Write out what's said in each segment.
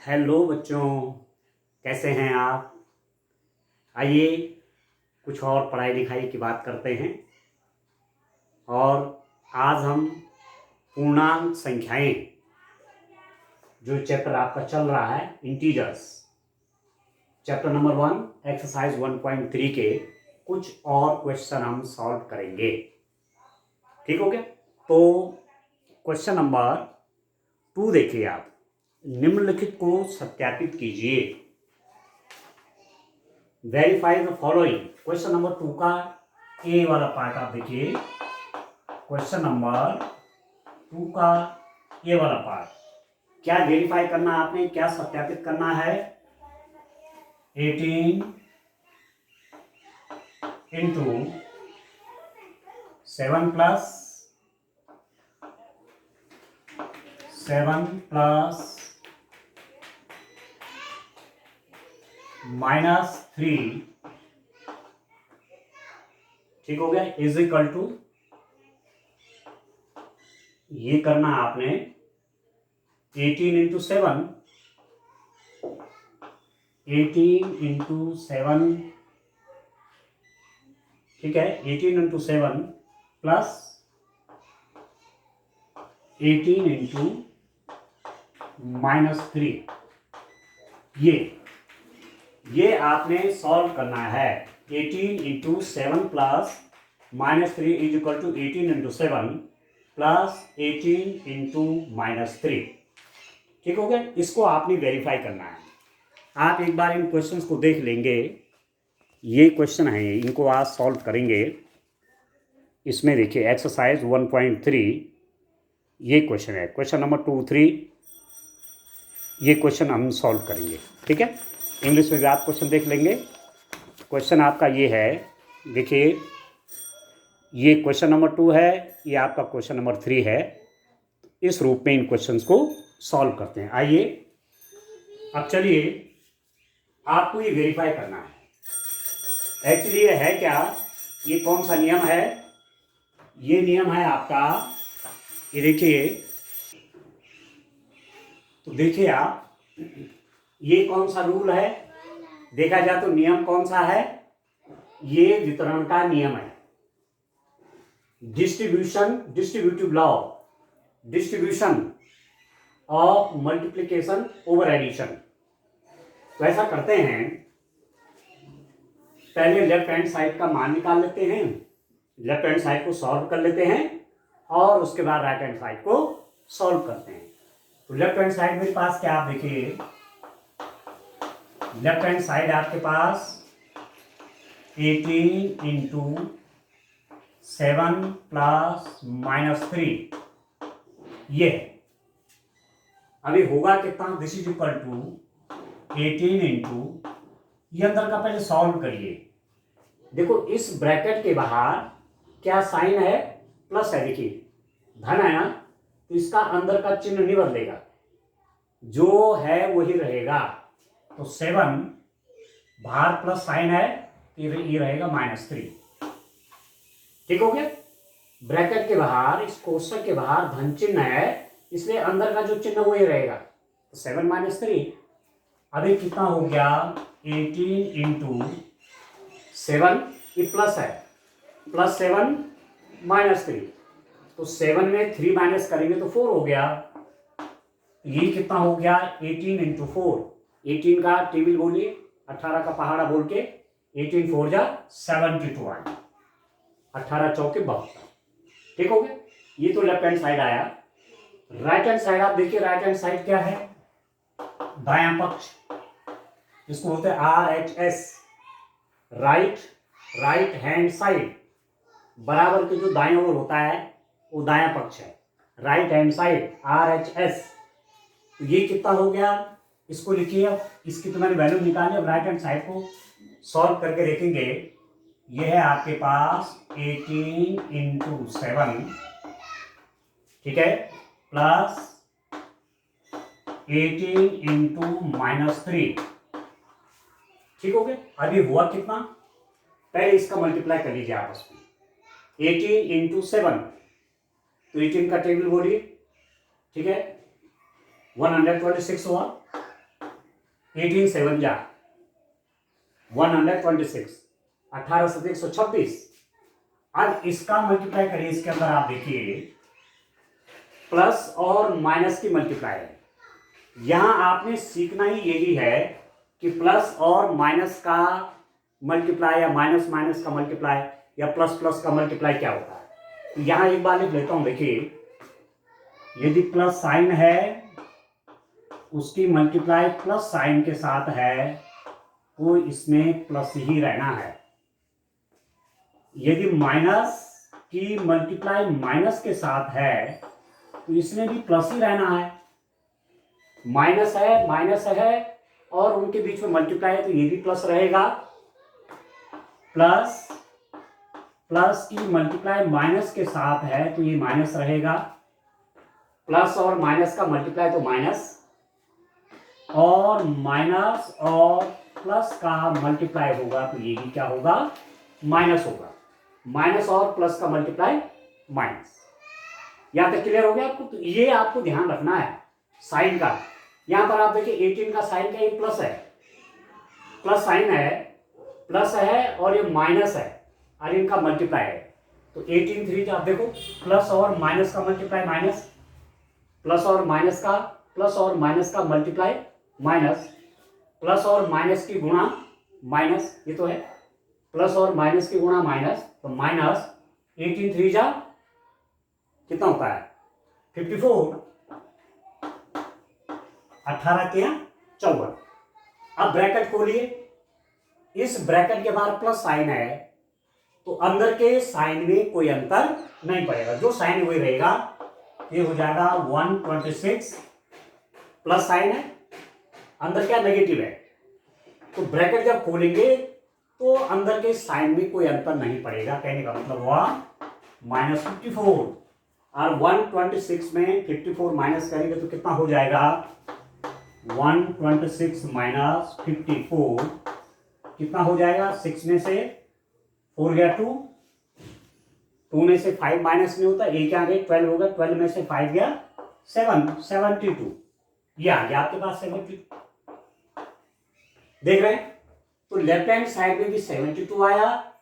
Hello बच्चों, कैसे हैं आप। आइए कुछ और पढ़ाई लिखाई की बात करते हैं। और आज हम पूर्णांक संख्याएं जो चैप्टर आपका चल रहा है इंटीजर्स, चैप्टर नंबर 1 एक्सरसाइज 1.3 के कुछ और क्वेश्चन हम सॉल्व करेंगे। ठीक हो गया। तो क्वेश्चन नंबर 2 देखिए आप। निम्नलिखित को सत्यापित कीजिए। Verify the following. Question number 2 का ए वाला पार्ट आप देखिए। क्वेश्चन नंबर 2 का ए वाला पार्ट क्या वेरीफाई करना है आपने, क्या सत्यापित करना है। 18 इंटू 7 प्लस -3, ठीक हो गया, इज इक्वल टू, ये करना है आपने 18 इंटू 7, 18 इंटू 7, ठीक है, 18 इंटू 7 प्लस 18 इंटू -3, ये आपने सॉल्व करना है। 18 into 7 plus -3 is equal to 18 into 7 plus 18 into -3, ठीक हो गया। इसको आपने वेरीफाई करना है। आप एक बार इन क्वेश्चंस को देख लेंगे। ये क्वेश्चन है, इनको आज सॉल्व करेंगे। इसमें देखिए एक्सरसाइज 1.3 ये क्वेश्चन है। क्वेश्चन नंबर 2, 3 ये क्वेश्चन हम सॉल्व करेंगे। ठीक है, इंग्लिश में भी आप क्वेश्चन देख लेंगे। क्वेश्चन आपका ये है, देखिए ये क्वेश्चन नंबर 2 है, ये आपका क्वेश्चन नंबर 3 है। इस रूप में इन क्वेश्चंस को सॉल्व करते हैं। आइए अब चलिए, आपको ये वेरीफाई करना है। एक्चुअली ये है क्या, ये कौन सा नियम है। ये नियम है आपका, ये देखिए, तो देखिए आप, ये कौन सा रूल है। देखा जाए तो नियम कौन सा है, ये वितरण का नियम है। Distributive law, distribution of multiplication over addition. तो ऐसा करते हैं, पहले लेफ्ट हैंड साइड का मान निकाल लेते हैं, लेफ्ट हैंड साइड को सॉल्व कर लेते हैं, और उसके बाद राइट हैंड साइड को सॉल्व करते हैं। तो लेफ्ट हैंड साइड मेरे पास क्या, आप देखिए, लेफ्ट हैंड साइड आपके पास 18 इंटू 7 प्लस -3 ये है। अभी होगा कितना, this is equal to 18 into, ये अंदर का पहले सॉल्व करिए। देखो इस ब्रैकेट के बाहर क्या साइन है, प्लस है, देखिए धन है ना, तो इसका अंदर का चिन्ह नहीं बदलेगा, जो है वही रहेगा। तो 7 बाहर प्लस साइन है, ये रहेगा -3, ठीक हो गया। ब्रैकेट के बाहर, इस कोष्ठक के बाहर धन चिन्ह है, इसलिए अंदर का जो चिन्ह वही रहेगा। तो 7 -3, अभी कितना हो गया, 18 इंटू 7, ये प्लस है, प्लस 7 -3, तो 7 में 3 माइनस करेंगे तो 4 हो गया। ये कितना हो गया, 18 इंटू 4, 18 का टेबल बोलिए, 18 का पहाड़ा बोल के, 18 4 जा 72 आया, 18 चौके 72, ठीक हो गया। ये तो लेफ्ट हैंड साइड आया। राइट हैंड साइड आप देखिए, राइट हैंड साइड क्या है, दायां पक्ष, इसको बोलते हैं RHS, राइट हैंड साइड। बराबर के जो दाएं ओर होता है वो दायां पक्ष है, राइट हैंड साइड RHS। तो ये कितना हो गया, इसको लिखिए। अब इसकी तो मैंने वैल्यू निकाली, अब राइट हैंड साइड को सॉल्व करके देखेंगे। ये है आपके पास 18 इंटू 7, ठीक है, प्लस 18 इंटू -3, ठीक हो गया। अभी हुआ कितना, पहले इसका मल्टीप्लाई कर लीजिए आपस में, 18 इंटू 7, तो 18 का टेबल बोलिए, ठीक है, 126 हुआ, 18 7 जा 126, 18 7 126। अब इसका मल्टीप्लाई करिए, इसके अंदर आप देखिए प्लस और माइनस की मल्टीप्लाई है। यहां आपने सीखना ही यही है कि प्लस और माइनस का मल्टीप्लाई या माइनस माइनस का मल्टीप्लाई या प्लस प्लस का मल्टीप्लाई क्या होता है। तो यहां एक बार लिख लेता हूं, देखिए यदि प्लस साइन है उसकी मल्टीप्लाई प्लस साइन के साथ है तो इसमें प्लस ही रहना है। यदि माइनस की मल्टीप्लाई माइनस के साथ है तो इसमें भी प्लस ही रहना है। माइनस है माइनस है और उनके बीच में मल्टीप्लाई है तो ये भी प्लस रहेगा। प्लस प्लस की मल्टीप्लाई माइनस के साथ है तो ये माइनस रहेगा। प्लस और माइनस का मल्टीप्लाई तो माइनस, और माइनस और प्लस का मल्टीप्लाई होगा तो ये भी क्या होगा, माइनस होगा। माइनस और प्लस का मल्टीप्लाई माइनस। यहां तक क्लियर हो गया आपको। तो ये आपको ध्यान रखना है साइन का। यहां पर आप देखिए 18 का साइन का ये प्लस है, प्लस साइन है, प्लस है और ये माइनस है और इनका मल्टीप्लाई है। तो 18 3 आप देखो प्लस और माइनस का मल्टीप्लाई माइनस, प्लस और माइनस का, प्लस और माइनस का मल्टीप्लाई माइनस, प्लस और माइनस की गुणा माइनस, ये तो है प्लस और माइनस की गुणा माइनस, तो माइनस 18 3 जा कितना होता है 54, 18 के 54। अब ब्रैकेट खोलिए, इस ब्रैकेट के बाद प्लस साइन है तो अंदर के साइन में कोई अंतर नहीं पड़ेगा, जो साइन वही रहेगा। ये हो जाएगा 126, प्लस साइन है, अंदर क्या नेगेटिव है, तो ब्रैकेट जब खोलेंगे तो अंदर के साइन में कोई अंतर नहीं पड़ेगा। कहने का मतलब हुआ -54, और 126 में 54 माइनस करेंगे तो कितना हो जाएगा 126 माइनस 54 कितना हो जाएगा। 6 में से 4 गया 2, 2 में से 5 माइनस नहीं होता, एक आ गए 12 हो गया, 12 में से 5 गया 7, 72। ये आ गया आपके पास 72। देख रहे हैं, तो लेफ्ट हैंड साइड में भी 72 आया,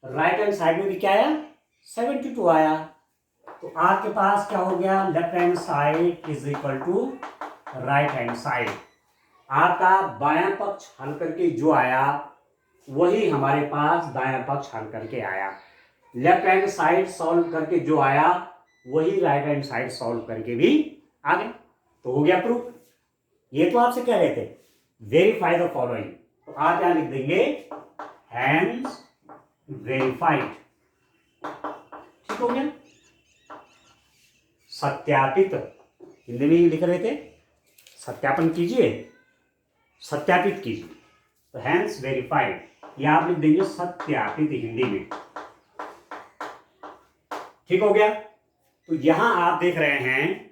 राइट हैंड साइड में भी क्या आया 72 आया। तो आपके पास क्या हो गया, left hand side is equal to right hand side. आपका बायां पक्ष हल करके जो आया वही हमारे पास दायां पक्ष हल करके आया। लेफ्ट हैंड साइड सॉल्व करके जो आया वही राइट हैंड साइड सॉल्व करके भी आ गया। तो हो गया प्रूफ। ये तो आपसे कह रहे थे वेरीफाई द फॉलोइंग, तो आप यहां लिख देंगे हैंस वेरीफाइड। ठीक हो गया, सत्यापित, हिंदी में लिख रहे थे सत्यापन कीजिए, सत्यापित कीजिए, तो हैंस वेरीफाइड या आप लिख देंगे सत्यापित हिंदी में। ठीक हो गया। तो यहां आप देख रहे हैं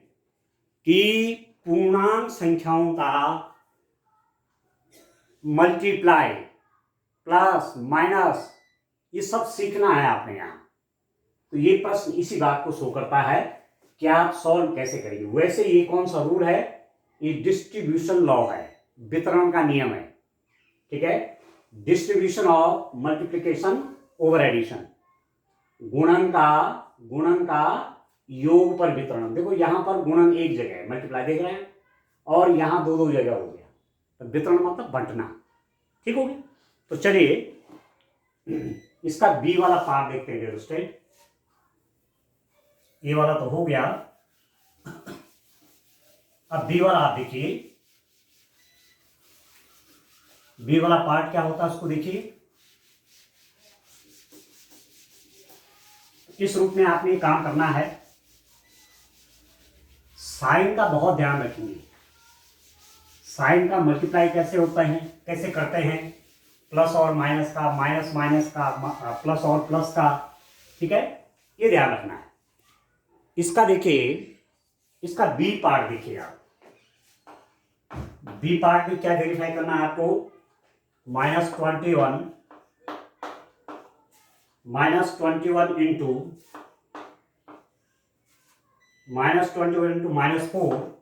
कि पूर्णांक संख्याओं का मल्टीप्लाई, प्लस, माइनस, ये सब सीखना है आपने यहां। तो ये प्रश्न इसी बात को शो करता है कि आप सॉल्व कैसे करेंगे। वैसे ये कौन सा रूल है, ये डिस्ट्रीब्यूशन लॉ है, वितरण का नियम है। ठीक है, distribution of multiplication over addition, गुणन का योग पर वितरण। देखो यहां पर गुणन एक जगह है, मल्टीप्लाई देख रहे हैं, और यहां दो जगह हो गया, तो वितरण मतलब बंटना। ठीक हो गया। तो चलिए इसका बी वाला पार्ट देखते हैं दोस्तों। ए वाला तो हो गया, अब बी वाला आप देखिए। बी वाला पार्ट क्या होता है उसको देखिए। इस रूप में आपने काम करना है। साइन का बहुत ध्यान रखेंगे, साइन का मल्टीप्लाई कैसे होता है, कैसे करते हैं, प्लस और माइनस का, माइनस माइनस का, प्लस और प्लस का। ठीक है, ये ध्यान रखना है। इसका देखिए, इसका बी पार्ट देखिए आप। बी पार्ट में क्या वेरीफाई करना है आपको, -21 into -21 into -4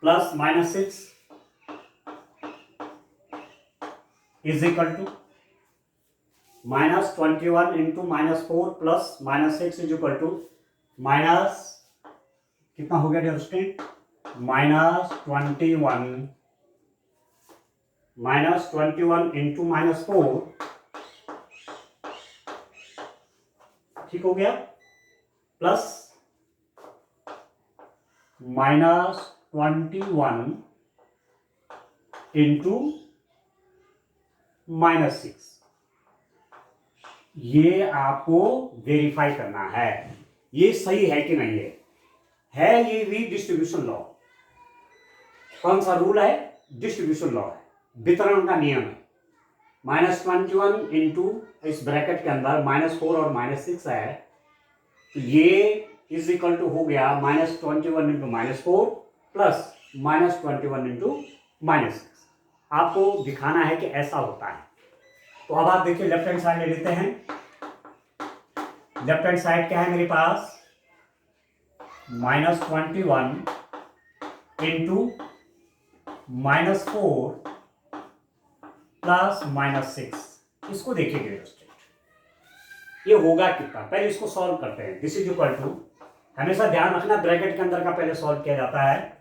plus minus 6 is equal to -21 into -4 plus -6 is equal to minus कितना हो गया डियर स्टूडेंट, -21 इंटू -4 ठीक हो गया, प्लस -21 इंटू -6। ये आपको वेरीफाई करना है ये सही है कि नहीं है ये भी डिस्ट्रीब्यूशन लॉ। कौन सा रूल है, डिस्ट्रीब्यूशन लॉ है, वितरण का नियम है। -21 इंटू इस ब्रैकेट के अंदर -4 और -6 है, तो ये इज इक्वल टू हो गया -21 इंटू -4 प्लस -21 इंटू -6। आपको दिखाना है कि ऐसा होता है। तो अब आप देखिए लेफ्ट हैंड साइड ले लेते हैं। लेफ्ट हैंड साइड क्या है मेरे पास, -21 इंटू -4 प्लस -6। इसको देखिए ये होगा कितना, पहले इसको सॉल्व करते हैं। दिस इज इक्वल टू, हमेशा ध्यान रखना ब्रैकेट के अंदर का पहले सॉल्व किया जाता है।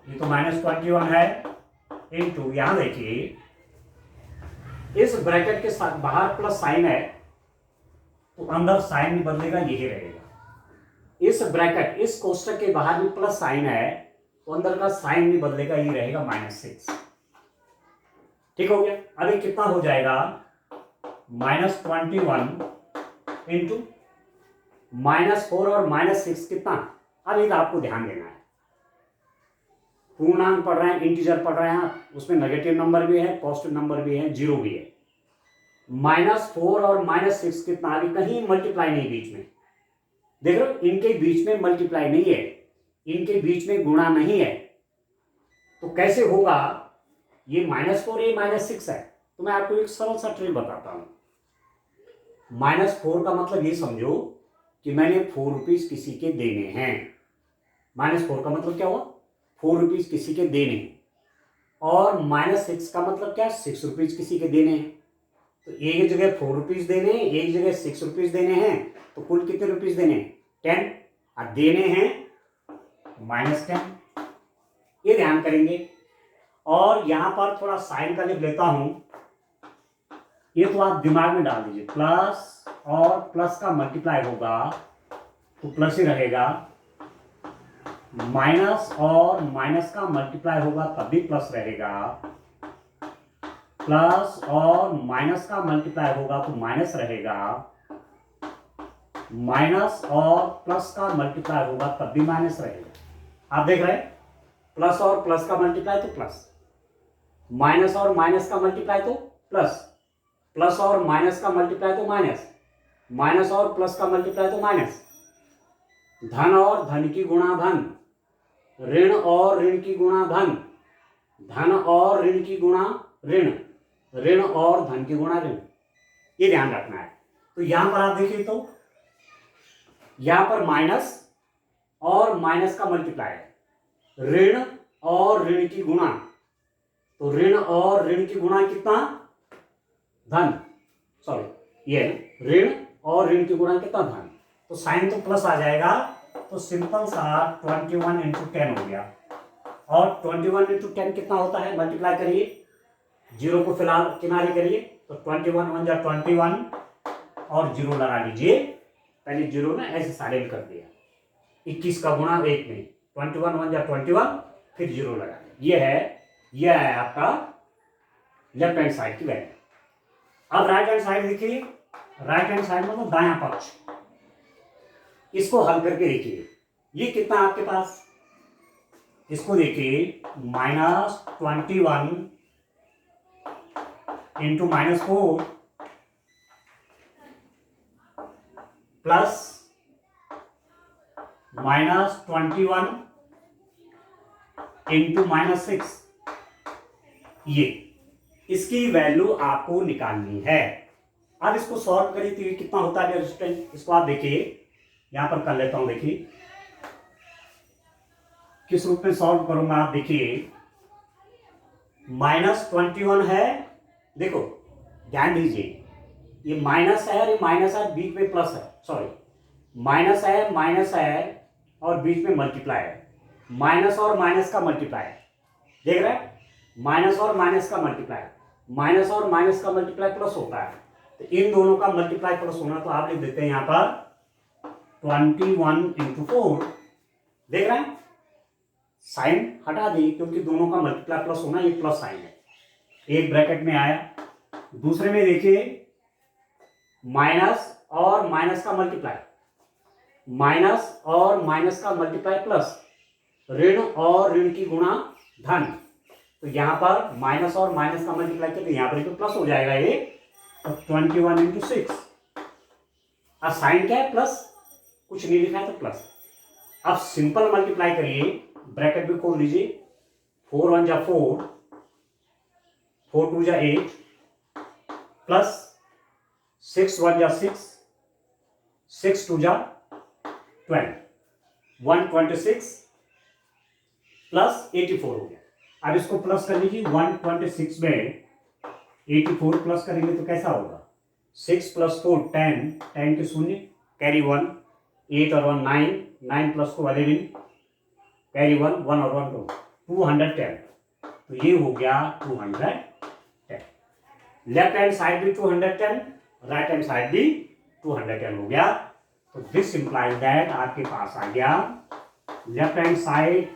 ये तो -21 है इंटू, यहां देखिए इस ब्रैकेट के साथ बाहर प्लस साइन है तो अंदर साइन नहीं बदलेगा, यही रहेगा। इस ब्रैकेट इस कोष्टक के बाहर भी प्लस साइन है तो अंदर का साइन नहीं बदलेगा, ये रहेगा -6। ठीक हो गया। अभी कितना हो जाएगा, -21 इंटू -4 और -6 कितना। अब एक आपको ध्यान देना है, पूर्णांक पढ़ रहे हैं, इंटीजर पढ़ रहे हैं, उसमें नेगेटिव नंबर भी है, पॉजिटिव नंबर भी है, जीरो भी है। -4 और -6 कितना, अभी कहीं मल्टीप्लाई नहीं बीच में, देख लो इनके बीच में मल्टीप्लाई नहीं है, इनके बीच में गुणा नहीं है, तो कैसे होगा। ये -4 ये -6 है, तो मैं आपको एक सरल सा ट्रिक बताता हूं। -4 का मतलब ये समझो कि मैंने 4 रुपीज किसी के देने हैं। -4 का मतलब क्या हुआ, 4 रुपीज किसी के देने हैं। और -6 का मतलब क्या, 6 रुपीज किसी के देने हैं। तो एक जगह 4 रुपीज देने हैं, एक जगह 6 रुपीज देने हैं, तो कुल कितने रुपीज देने हैं, 10, और देने हैं -10। ये ध्यान करेंगे। और यहां पर थोड़ा साइन का लिख लेता हूं, ये तो आप दिमाग में डाल दीजिए। प्लस और प्लस का मल्टीप्लाई होगा तो प्लस ही रहेगा, माइनस और माइनस का मल्टीप्लाई होगा तब भी प्लस रहेगा, प्लस और माइनस का मल्टीप्लाई होगा तो माइनस रहेगा, माइनस और प्लस का मल्टीप्लाई होगा तब भी माइनस रहेगा। आप देख रहे हैं, प्लस और प्लस का मल्टीप्लाई तो प्लस, माइनस और माइनस का मल्टीप्लाई तो प्लस, प्लस और माइनस का मल्टीप्लाई तो माइनस, माइनस और प्लस का मल्टीप्लाई तो माइनस, धन और धन की गुणा धन, ऋण और ऋण की गुणा धन, धन और ऋण की गुणा ऋण, ऋण और धन की गुणा ऋण। ये ध्यान रखना है। तो यहां पर आप देखिए तो यहां पर माइनस और माइनस का मल्टीप्लाई है, ऋण और ऋण की गुणा, तो ऋण और ऋण की गुणा कितना, धन, सॉरी ये ऋण और ऋण की गुणा कितना, धन। तो साइन तो प्लस आ जाएगा, तो सिंपल सा 21 इंटू 10 हो गया। और 21 इंटू 10 कितना होता है, मल्टीप्लाई करिए, जीरो को फिलहाल किनारे करिए, तो 21 1 जा 21 और जीरो लगा लीजिए। पहले जीरो ना ऐसे साइलेंट कर दिया, 21 का गुणा 1 में, 21 1 जा 21 फिर जीरो लगा दिया। यह है आपका लेफ्ट हैंड साइड की वैल्यू। अब राइट हैंड साइड देखिए, राइट हैंड साइड में तो दायां पक्ष, इसको हल करके देखिए। ये कितना आपके पास, इसको देखिए, -21 इंटू -4 प्लस -21 इंटू -6, ये इसकी वैल्यू आपको निकालनी है। अब इसको सॉल्व करिए तो ये कितना होता है स्टूडेंट, इसको आप देखिए, यहां पर कर लेता हूं। देखिए किस रूप में सॉल्व करूंगा आप देखिए, -21 है, देखो ध्यान दीजिए, ये माइनस है और ये माइनस है, बीच में प्लस है, सॉरी माइनस है और बीच में मल्टीप्लाई है, माइनस और माइनस का मल्टीप्लाई, देख रहे हैं, माइनस और माइनस का मल्टीप्लाई, माइनस और माइनस का मल्टीप्लाई प्लस होता है, तो इन दोनों का मल्टीप्लाई प्लस होना, तो आप लिख देते हैं यहां पर 21 × 4, देख रहे हैं, साइन हटा दी क्योंकि दोनों का मल्टीप्लाई प्लस होना, ये प्लस साइन है, एक ब्रैकेट में आया। दूसरे में देखिए माइनस और माइनस का मल्टीप्लाई, माइनस और माइनस का मल्टीप्लाई प्लस, ऋण और ऋण की गुणा धन, तो यहां पर माइनस और माइनस का मल्टीप्लाई करके यहां पर तो प्लस हो जाएगा ये, तो 21 × 6, अब साइन क्या है प्लस, कुछ नहीं लिखा है तो प्लस। अब सिंपल मल्टीप्लाई करिए, ब्रैकेट भी खोल लीजिए, 4 × 1 = 4, 4 × 2 = 8, प्लस 6 × 1 = 6, 6 × 2 = 12, 126 प्लस 84 हो गया। अब इसको प्लस कर लीजिए, 126 में 84 प्लस करेंगे तो कैसा होगा, 6 + 4 10, 10 के शून्य, कैरी 1, 8 और 1 9, 9 + 2 11, कैरी 1, 1 और 1 2, 210, तो ये हो गया 210। लेफ्ट हैंड साइड भी 210, राइट हैंड साइड भी 210 हो गया, तो दिस इंप्लाइज दैट आपके पास आ गया left hand side =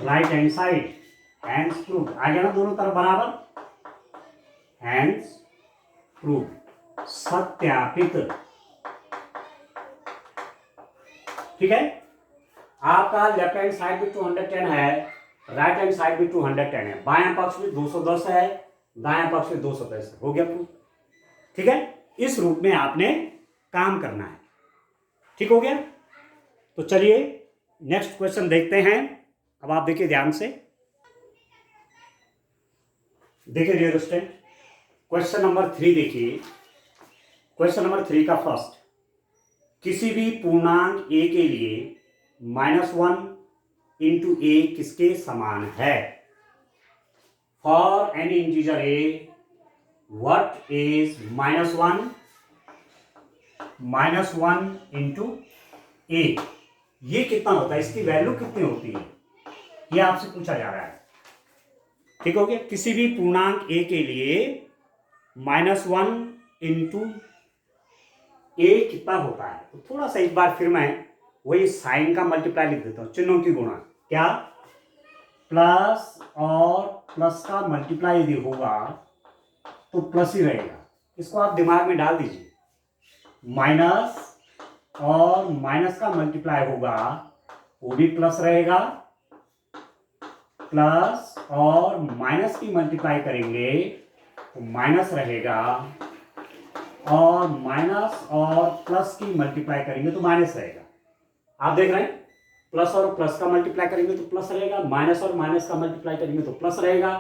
right hand side, hands proved आ गया ना, दोनों तरफ बराबर, हैंड्स प्रूव्ड, सत्यापित, ठीक है। आपका लेफ्ट हैंड साइड भी 210 है, राइट हैंड साइड भी 210 है, बायां पक्ष में 210 है, दायां पक्ष में 210 है, हो गया प्रूफ, ठीक है। इस रूप में आपने काम करना है, ठीक हो गया। तो चलिए नेक्स्ट क्वेश्चन देखते हैं। अब आप देखिए ध्यान से, देखिए डियर स्टूडेंट, क्वेश्चन नंबर 3 देखिए, क्वेश्चन नंबर 3 का फर्स्ट, किसी भी पूर्णांक a के लिए -1 × a किसके समान है। For any integer a, what is -1 × a, ये कितना होता है, इसकी वैल्यू कितनी होती है, ये आपसे पूछा जा रहा है, ठीक हो गया। किसी भी पूर्णांक a के लिए -1 × a कितना होता है, तो थोड़ा सा एक बार फिर मैं वही साइन का मल्टीप्लाई लिख देता हूं, चिन्हों की गुणा, क्या, प्लस और प्लस का मल्टीप्लाई यदि होगा तो प्लस ही रहेगा, इसको आप दिमाग में डाल दीजिए, माइनस और माइनस का मल्टीप्लाई होगा वो भी प्लस रहेगा, प्लस और माइनस की मल्टीप्लाई करेंगे तो माइनस रहेगा, और माइनस और प्लस की मल्टीप्लाई करेंगे तो माइनस रहेगा। आप देख रहे हैं, प्लस और प्लस का मल्टीप्लाई करेंगे तो प्लस रहेगा, माइनस और माइनस का मल्टीप्लाई करेंगे तो प्लस रहेगा,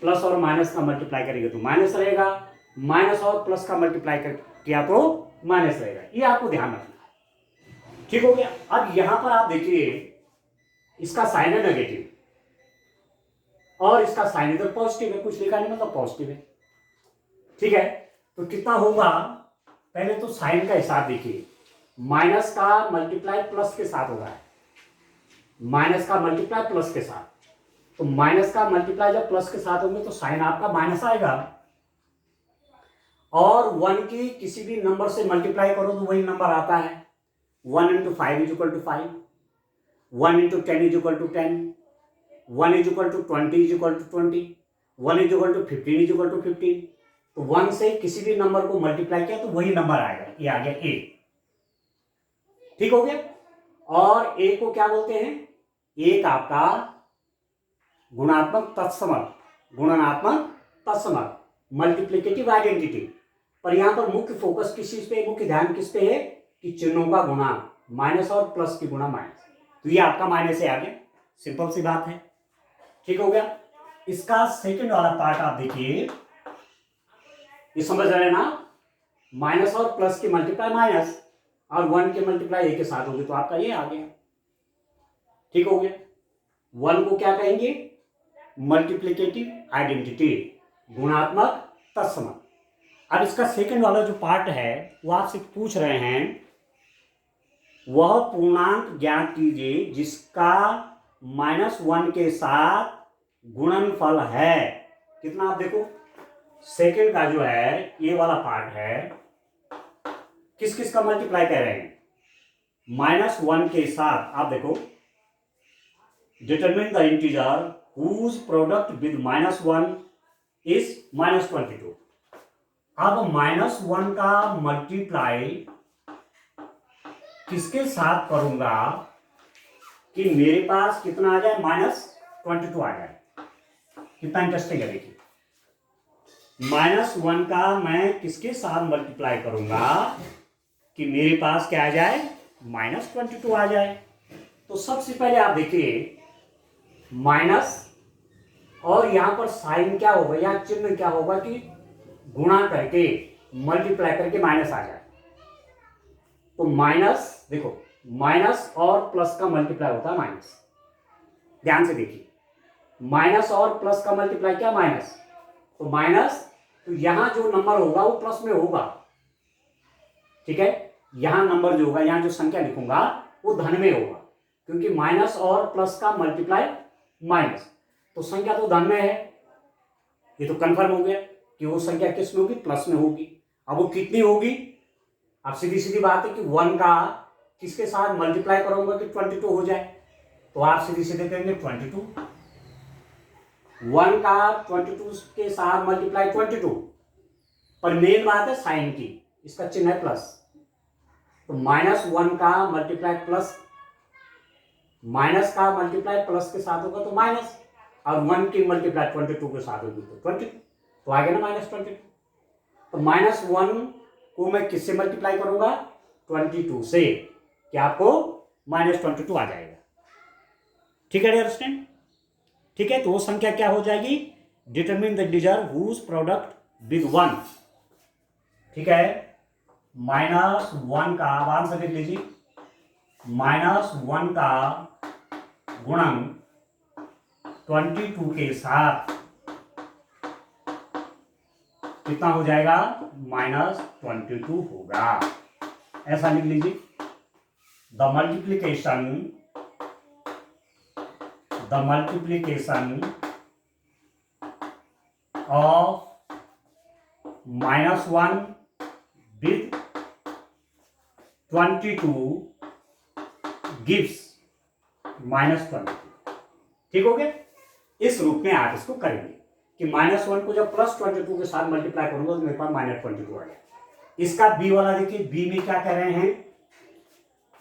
प्लस और माइनस का मल्टीप्लाई करेंगे तो माइनस रहेगा, माइनस और प्लस का मल्टीप्लाई किया तो माइनस रहेगा, ये आपको ध्यान रखना है, ठीक हो गया। अब यहां पर आप देखिए, इसका साइन है नेगेटिव और इसका साइन इधर पॉजिटिव है, कुछ लिखा नहीं मतलब पॉजिटिव है, ठीक है। तो कितना होगा, पहले तो साइन का हिसाब देखिए, माइनस का मल्टीप्लाई प्लस के साथ हो रहा है, माइनस का मल्टीप्लाई प्लस के साथ, तो माइनस का मल्टीप्लाई जब प्लस के साथ होंगे तो साइन आपका माइनस आएगा, और 1 की किसी भी नंबर से मल्टीप्लाई करो तो वही नंबर आता है, 1 × 5 = 5, 1 × 10 = 10, 1 = 20 = 20, 1 = 15 = 15, तो 1 से किसी भी नंबर को मल्टीप्लाई किया तो वही नंबर आएगा, ये आ गया a, ठीक हो गया। और a को क्या बोलते हैं, एक आपका गुणात्मक तत्समक, गुणनात्मक तत्समक, मल्टीप्लिकेटिव आइडेंटिटी, पर यहां पर मुख्य फोकस किस चीज पे, मुख्य ध्यान किस पे है कि चिन्हों का गुणा, माइनस और प्लस की गुणा माइनस, तो ये आपका माइनस से आ गया, सिंपल सी बात है, ठीक हो गया। इसका सेकंड वाला पार्ट आप देखिए, ये समझ रहे हैं ना, माइनस और प्लस की मल्टीप्लाई माइनस और 1 के मल्टीप्लाई ए के साथ होगी तो आपका ये आ गया, ठीक हो गया। 1 को क्या कहेंगे? मल्टीप्लिकेटिव आइडेंटिटी, गुणात्मक तत्समक। अब इसका सेकंड वाला जो पार्ट है वो आपसे पूछ रहे हैं, वह पूर्णांक ज्ञात कीजिए जिसका -1 के साथ गुणनफल है। कितना? आप देखो सेकंड का जो है ये वाला पार्ट है, किस किस का मल्टीप्लाई कर रहे हैं? -1 के साथ। आप देखो, determine the integer whose product with -1 is -22। अब -1 का मल्टीप्लाई किसके साथ करूंगा कि मेरे पास कितना आ जाए? -22 आ जाए। कितना इंटरेस्टिंग है देखिए। -1 का मैं किसके साथ मल्टीप्लाई करूंगा कि मेरे पास क्या आ जाए? -22 आ जाए। तो सबसे पहले आप देखिए, माइनस और यहां पर साइन क्या होगा, या चिन्ह क्या होगा कि गुणा करके मल्टीप्लाई करके माइनस आ जाए। तो माइनस, देखो माइनस और प्लस का मल्टीप्लाई होता है माइनस। ध्यान से देखिए, माइनस और प्लस का मल्टीप्लाई क्या? माइनस। तो माइनस, तो यहां जो नंबर होगा वो प्लस में होगा, ठीक है। यहां नंबर जो होगा, यहां जो संख्या लिखूंगा वो धन में होगा, क्योंकि माइनस और प्लस का मल्टीप्लाई माइनस, तो संख्या तो धन में है। ये तो कंफर्म हो गया कि वो संख्या किस में होगी? प्लस में होगी। अब वो कितनी होगी? अब सीधी सीधी बात है कि 1 का किसके साथ मल्टीप्लाई करूंगा कि 22 हो जाए? तो आप सीधी सीधे करेंगे 22। 1 का 22 के साथ मल्टीप्लाई 22, पर मेन बात है साइन की, इसका चिन्ह है प्लस। तो -1 का मल्टीप्लाई प्लस, माइनस का मल्टीप्लाई प्लस के साथ होगा तो माइनस, और 1 की मल्टीप्लाई 22 के साथ होगी तो 22, तो आ गया ना -22। तो -1 को मैं किससे मल्टीप्लाई करूंगा? 22 से, कि आपको -22 आ जाएगा। ठीक है, अंडरस्टैंड? ठीक है, तो वो संख्या क्या हो जाएगी? Determine the integer whose product with 1। ठीक है, -1 का, अब आंसर लिख लीजिए, -1 का गुणन 22 के साथ कितना हो जाएगा? -22 होगा। ऐसा लिख लीजिए, the multiplication of -1 with 22 gives -22। ठीक हो गया? इस रूप में आप इसको करेंगे कि -1 को जब +22 के साथ मल्टीप्लाई करूंगा तो मेरे पास -22 आ गया। इसका बी वाला देखिए, बी में क्या कह रहे हैं?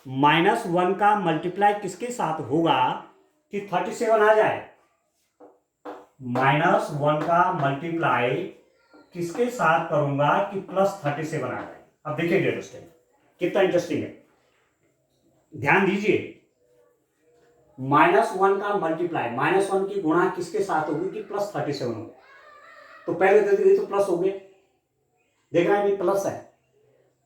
-1 का मल्टीप्लाई किसके साथ होगा कि 37 आ जाए? -1 का मल्टीप्लाई किसके साथ करूंगा कि +37 आ जाए? अब देखिए अंडरस्टैंड, कितना इंटरेस्टिंग है, ध्यान दीजिए। -1 का मल्टीप्लाई, -1 की गुणा किसके साथ होगी कि +37 हो गया। तो पहले दे दी तो प्लस हो गया, देख रहे हैं प्लस है।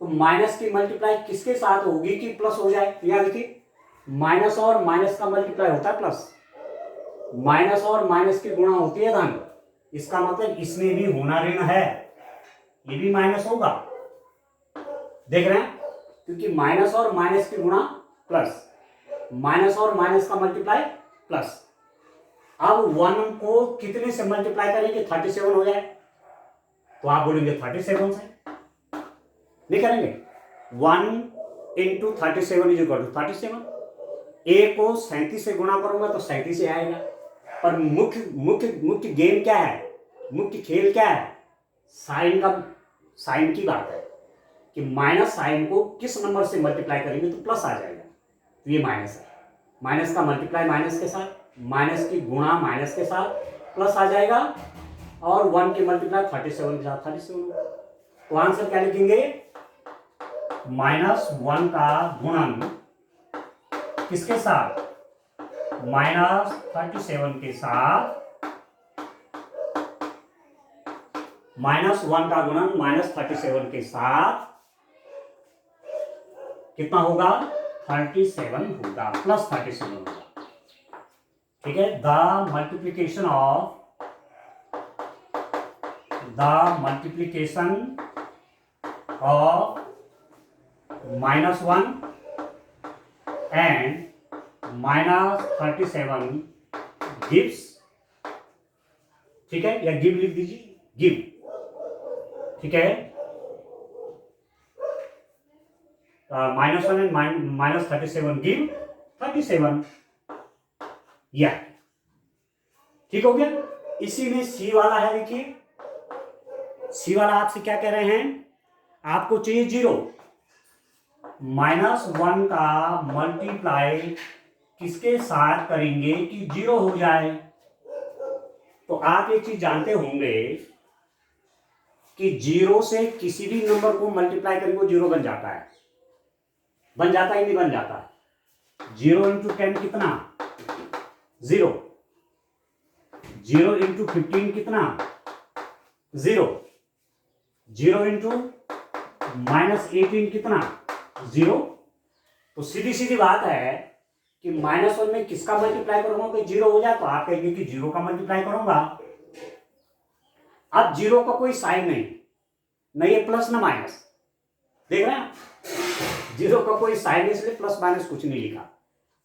तो माइनस की मल्टीप्लाई किसके साथ होगी कि प्लस हो जाए? यहां देखिए, माइनस और माइनस का मल्टीप्लाई होता है प्लस, माइनस और माइनस की गुणा होती है धन। इसका मतलब इसमें भी होना ऋण है, ये भी माइनस होगा, देख रहे हैं, क्योंकि माइनस और माइनस की गुणा प्लस, माइनस और माइनस का मल्टीप्लाई प्लस। अब 1 को कितने से मल्टीप्लाई करेंगे? 37 हो जाए, तो आप बोलेंगे 37 से नहीं करेंगे। 1 इंटू 37 इज इक्वल टू 37। ए को 37 से गुणा करूंगा तो 37 से आएगा। पर मुख्य मुख्य मुख्य गेम क्या है, मुख्य खेल क्या है? साइन का, साइन की बात है कि माइनस साइन को किस नंबर से मल्टीप्लाई करेंगे तो प्लस आ जाएगा। तो ये माइनस है, माइनस का मल्टीप्लाई माइनस के साथ, माइनस की गुणा माइनस के साथ, प्लस आ जाएगा, और 1 की मल्टीप्लाई 37 के साथ 37। तो आंसर क्या लिखेंगे? -1 का गुणन किसके साथ? -37 के साथ, -1 का गुणन -37 के साथ कितना होगा? 37 होगा, +37 होगा। ठीक है, the multiplication of -1 and -37 gives, ठीक है, या गिव लिख दीजिए, गिव, ठीक है, -1 एंड -37 गिव 37, या ठीक हो गया। इसी में सी वाला है, देखिए सी वाला आपसे क्या कह रहे हैं, आपको चाहिए 0, -1 का मल्टीप्लाई किसके साथ करेंगे कि 0 हो जाए। तो आप एक चीज जानते होंगे कि 0 से किसी भी नंबर को मल्टीप्लाई करेंगे वो 0 बन जाता है, बन जाता है नहीं बन जाता है। 0 × 10 कितना 0, 0 × 15 कितना 0, 0 × -18 कितना 0। तो सीधी सीधी बात है कि -1 में किसका मल्टीप्लाई करूंगा कि 0 हो जाए, तो आप कहेंगे कि 0 का मल्टीप्लाई करूंगा। अब 0 का कोई साइन नहीं, न ये प्लस न माइनस, देख रहे हैं 0 का कोई साइन इसलिए प्लस माइनस कुछ नहीं लिखा।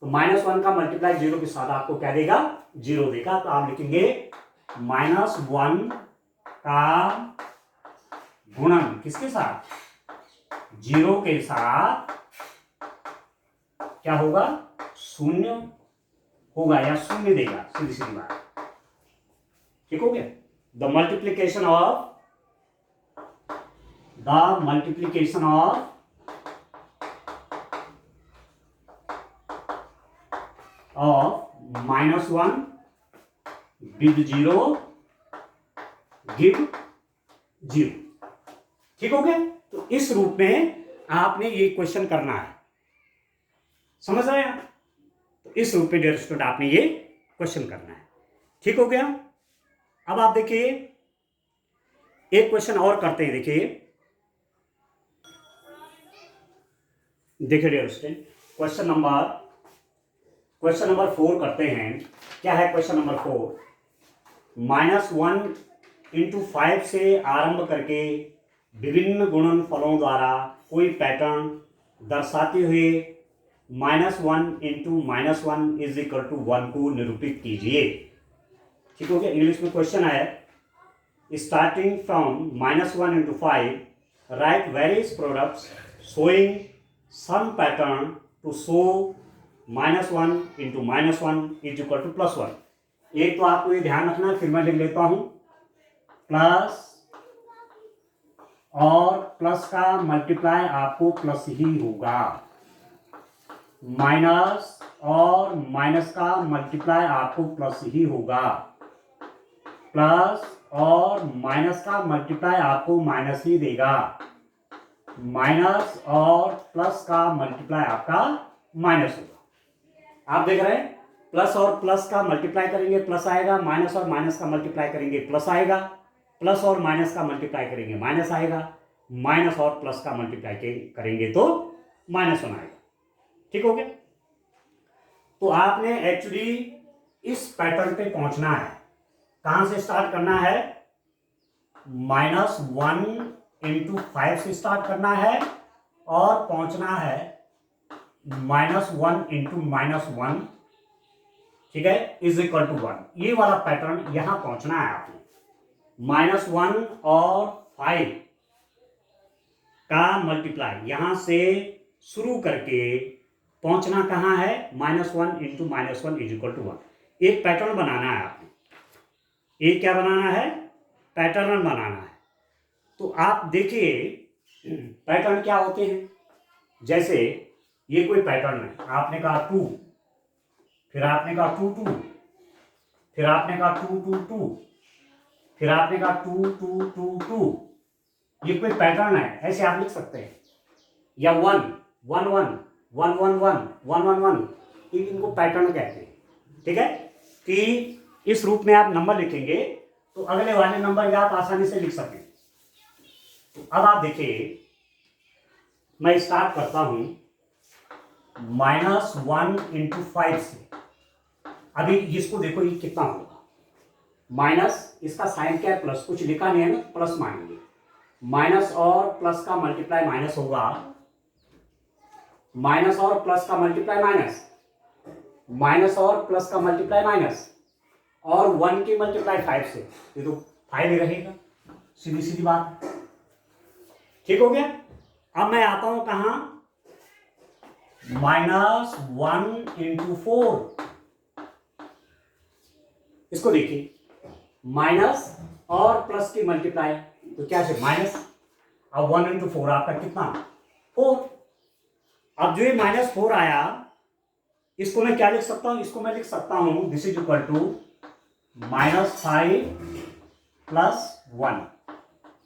तो -1 का मल्टीप्लाई 0 के साथ आपको क्या देगा 0 देगा। तो आप लिखेंगे -1 का गुणन किसके साथ 0 के साथ क्या होगा 0 होगा या 0 देगा, सीधी सीधी बात, ठीक हो गया। The multiplication of -1 with 0 give 0, ठीक हो गया। तो इस रूप में आपने ये क्वेश्चन करना है, समझ रहे हैं। तो इस रूप में डियर स्टूडेंट आपने ये क्वेश्चन करना है, ठीक हो गया। अब आप देखिए एक क्वेश्चन और करते हैं, देखिए डियर स्टूडेंट क्वेश्चन नंबर 4 करते हैं। क्या है क्वेश्चन नंबर 4, -1 × 5 से आरंभ करके विभिन्न गुणनफलों द्वारा कोई पैटर्न दर्शाते हुए -1 × -1 = 1 को निरूपित कीजिए, ठीक हो गया। इंग्लिश में क्वेश्चन है, starting from -1 × 5 write various products showing some pattern to show -1 × -1 = +1। एक तो आपको ये ध्यान रखना है, फिर मैं लिख लेता हूं, प्लस और प्लस का मल्टीप्लाई आपको प्लस ही होगा, माइनस और माइनस का मल्टीप्लाई आपको प्लस ही होगा, प्लस और माइनस का मल्टीप्लाई आपको माइनस ही देगा, माइनस और प्लस का मल्टीप्लाई आपका माइनस होगा। आप देख रहे हैं प्लस और प्लस का मल्टीप्लाई करेंगे प्लस आएगा, माइनस और माइनस का मल्टीप्लाई करेंगे प्लस आएगा, प्लस और माइनस का मल्टीप्लाई करेंगे माइनस आएगा, माइनस और प्लस का मल्टीप्लाई करेंगे तो -1 आएगा, ठीक हो गया। तो आपने एक्चुअली इस पैटर्न पे पहुंचना है। कहां से स्टार्ट करना है, -1 × 5 से स्टार्ट करना है और पहुंचना है -1 × -1, ठीक है, = 1। ये वाला पैटर्न यहां पहुंचना है आपने। -1 और 5 का मल्टीप्लाई यहां से शुरू करके पहुंचना कहां है, -1 × -1 = 1। एक पैटर्न बनाना है आपने, एक क्या बनाना है, पैटर्न बनाना है। तो आप देखिए पैटर्न क्या होते हैं, जैसे ये कोई पैटर्न है, आपने कहा 2, फिर आपने कहा 2 2, फिर आपने कहा 2 2 2, फिर आपने कहा 2 2 2 2, ये कोई पैटर्न है, ऐसे आप लिख सकते हैं, या 1 1 1 1 1 1 1 1 1, इनको पैटर्न कहते हैं, ठीक है। कि इस रूप में आप नंबर लिखेंगे तो अगले वाले नंबर आप आसानी से लिख सकें। तो अब आप देखिए मैं स्टार्ट करता हूं -1 × 5 से। अभी इसको देखो ये कितना होगा, माइनस इसका साइन क्या है प्लस, कुछ लिखा नहीं है ना, प्लस मानेंगे। माइनस और प्लस का मल्टीप्लाई माइनस होगा, माइनस और प्लस का मल्टीप्लाई माइनस, माइनस और प्लस का मल्टीप्लाई माइनस, और 1 की मल्टीप्लाई 5 से, ये तो 5 ही रहेगा, सीधी सीधी बात। ठीक हो गया। अब मैं आता हूं कहां, -1 इंटू 4। इसको देखिए, माइनस और प्लस की मल्टीप्लाई, तो क्या है माइनस, अब 1 इंटू 4 आपका कितना 4। अब जो ये -4 आया, इसको मैं क्या लिख सकता हूं, इसको मैं लिख सकता हूं this is equal to -5 plus 1।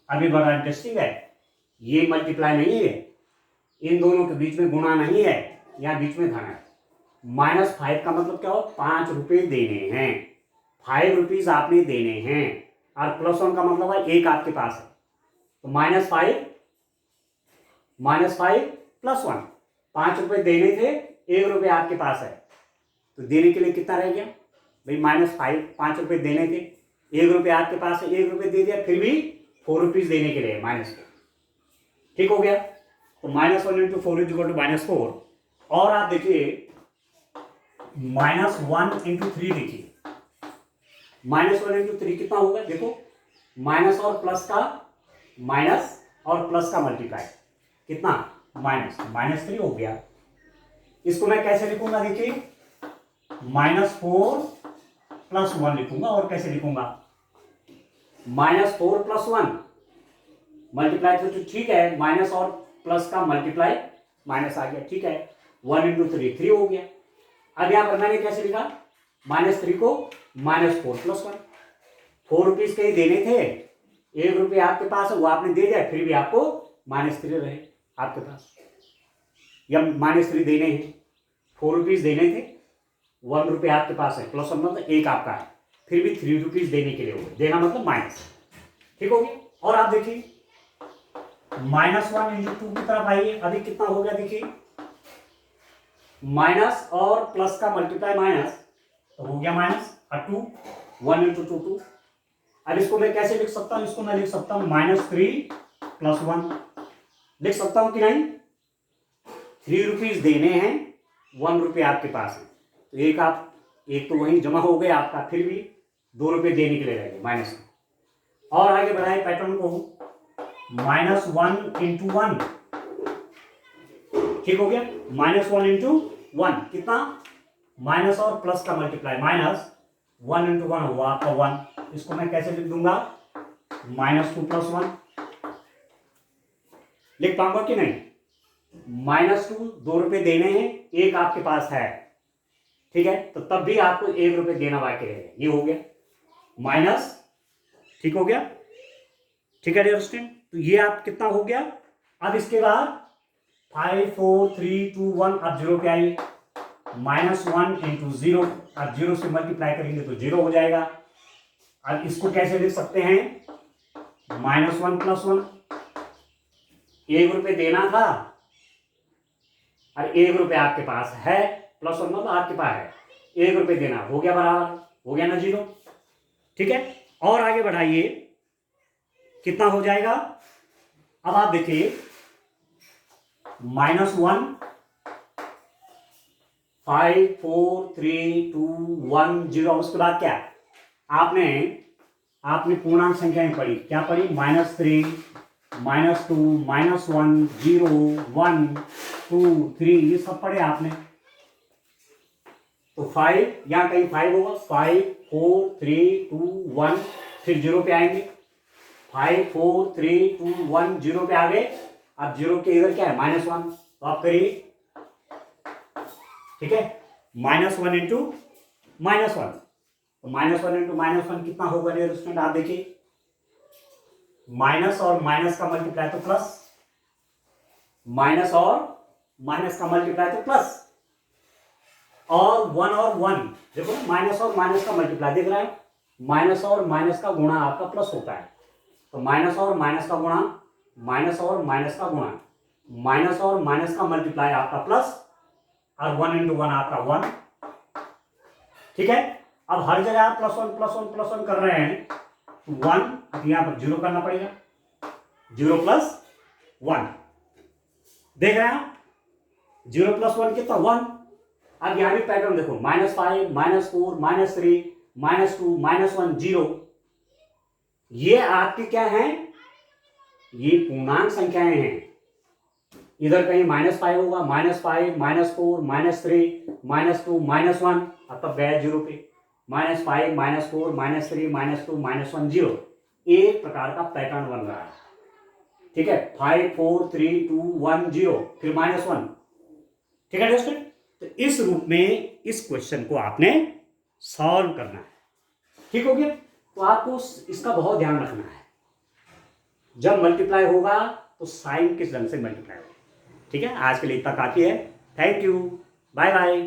अभी बड़ा इंटरेस्टिंग है, ये मल्टीप्लाई नहीं है, इन दोनों के बीच में गुणा नहीं है, यहां बीच में धन है। -5 का मतलब क्या हो, 5 रुपए देने हैं, 5 रुपीज आपने देने हैं, और +1 का मतलब है 1 आपके पास है, तो -5 प्लस 1, 5 रुपए देने थे, 1 रुपये आपके पास है, तो देने के लिए कितना रह गया भाई, -5, 5 रुपए देने थे, 1 रुपये आपके पास है, 1 रुपये दे दिया, फिर भी 4 रुपीज देने के लिए -4। ठीक हो गया। तो -1 इंटू 4 इज इक्वल टू -4। और आप देखिए -1 इंटू 3 देखिए, -1 इंटू 3 कितना होगा, देखो माइनस और प्लस का, माइनस और प्लस का मल्टीप्लाई कितना, -3 हो गया। इसको मैं कैसे लिखूंगा, देखिए -4 प्लस 1 लिखूंगा, और कैसे लिखूंगा, -4 प्लस 1 मल्टीप्लाई, तो ठीक है, माइनस और प्लस का मल्टीप्लाई माइनस आ गया, ठीक है, 1 इंटू 3 3 हो गया। अब यहां पर मैंने कैसे लिखा, -3 को -4 प्लस 1, 4 रुपीज के ही देने थे, 1 रुपये आपके पास है, वो आपने दे दिया, फिर भी आपको -3 रहे आपके पास, या -3 देने हैं, 4 रुपीज देने थे, 1 रुपये आपके पास है, +1 मतलब 1 आपका है, फिर भी 3 रुपीज देने के लिए हो गए, देना मतलब माइनस। ठीक हो गया। और आप देखिए -1 इंटू 2 की तरफ आइए, अभी कितना हो गया, देखिए माइनस और प्लस का मल्टीप्लाई माइनस, तो हो गया -2, 1 इंटू 2 2। अब इसको मैं कैसे लिख सकता हूं, इसको मैं लिख सकता हूं -3 प्लस 1, लिख सकता हूं कि नहीं, 3 रुपीज देने हैं, 1 रुपये आपके पास है, तो एक तो वहीं जमा हो गया आपका, फिर भी 2 रुपये देने के लिए रहेंगे माइनस। और आगे बढ़ाए पैटर्न को, -1 इंटू 1, ठीक हो गया, -1 इंटू 1 कितना, माइनस और प्लस का मल्टीप्लाई, -1 इंटू 1 हुआ आपका 1। इसको मैं कैसे लिख दूंगा, -2 प्लस 1 लिख पाऊंगा कि नहीं, -2 2 रुपये देने हैं, 1 आपके पास है, ठीक है, तो तब भी आपको 1 रुपये देना बाकी रहेगा, ये हो गया माइनस, ठीक हो गया, ठीक है डियर स्टूडेंट। तो ये आप कितना हो गया। अब इसके बाद 5 4 3 2 1, अब 0 पे आइए, -1 इंटू 0, अब 0 से मल्टीप्लाई करेंगे तो 0 हो जाएगा। अब इसको कैसे लिख सकते हैं, -1 प्लस 1, 1 रुपये देना था और 1 रुपये आपके पास है, +1 मतलब आपके पास है, 1 रुपये देना, हो गया बराबर, हो गया ना 0, ठीक है। और आगे बढ़ाइए, कितना हो जाएगा, अब आप देखिए -1 5 4 3 2 1 0, उसके बाद क्या, आपने पूर्णांक संख्याएं पढ़ी, क्या पढ़ी, -3 -2 -1 0 1 2 3, ये सब पढ़े आपने। तो 5 यहां कहीं 5 होगा, 5 4 3 2 1, फिर 0 पे आएंगे, 5 4 3 2 1 0 पे आ गए। अब 0 के इधर क्या है, -1, तो आप करिए, ठीक है, -1 इंटू -1, तो -1 इंटू -1 कितना होगा डियर स्टूडेंट, आप देखिए, माइनस और माइनस का मल्टीप्लाई तो प्लस, माइनस और माइनस का मल्टीप्लाई तो प्लस, और 1 और 1 देखो, माइनस और माइनस का मल्टीप्लाई दिख रहा है, माइनस और माइनस का गुणा आपका प्लस होता है, तो माइनस और माइनस का गुणा, माइनस और माइनस का गुणा, माइनस और माइनस का मल्टीप्लाई आपका प्लस, और 1 इंटू 1 आपका 1, ठीक है। अब हर जगह आप +1 कर रहे हैं तो 1, अब यहां पर 0 करना पड़ेगा, 0 + 1, देख रहे हैं 0 + 1 कितना 1। अब यहां भी पैटर्न देखो, -5 -4 -3 -2 -1 0, ये आपकी क्या है, ये पूर्णांक संख्याएं हैं। इधर कहीं -5 होगा, -5 -4 -3 -2 -1, अब तब गया 0 पे, -5 -4 -3 -2 -1 0, एक प्रकार का पैटर्न बन रहा है। ठीक है, 5 4 3 2 1 0, फिर -1। ठीक है दोस्तों, तो इस रूप में इस क्वेश्चन को आपने सॉल्व करना है। ठीक हो गया, तो आपको इसका बहुत ध्यान रखना है, जब मल्टीप्लाई होगा तो साइन किस ढंग से मल्टीप्लाई होगा। ठीक है, आज के लिए इतना काफी है। Thank you, bye bye.